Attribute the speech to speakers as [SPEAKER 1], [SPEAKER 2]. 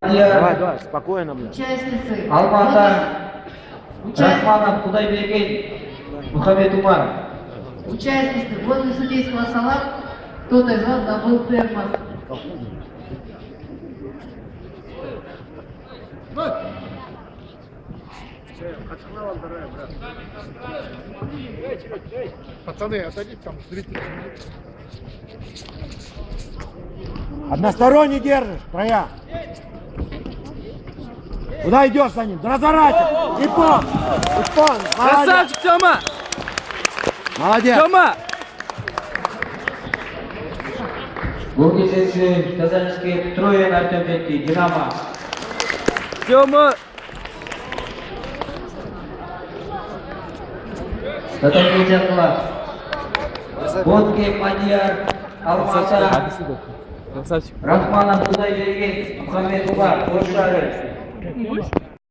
[SPEAKER 1] Давай, спокойно, блядь.
[SPEAKER 2] Участницы.
[SPEAKER 3] Алмата Рахманов Кудайберген Мухаммед Умар.
[SPEAKER 2] Участницы. Возле судейского стола кто-то из вас забыл термос.
[SPEAKER 4] Пацаны, отойдите там, зрители.
[SPEAKER 1] Односторонний держишь, Троян. Куда идешь за ним? Да разворачивай! Ипон! Ипон!
[SPEAKER 5] Красавчик, Тёма!
[SPEAKER 1] Молодец!
[SPEAKER 5] Тёма!
[SPEAKER 3] Гол кездесу Казанский Троен Артем жетті, Динамо.
[SPEAKER 5] Тёма!
[SPEAKER 3] Татарстан Жакулов. Бонке Мадияр Алмата
[SPEAKER 5] Красавчик.
[SPEAKER 3] Рахманов Кудайберген Мухаммед Умар. Қош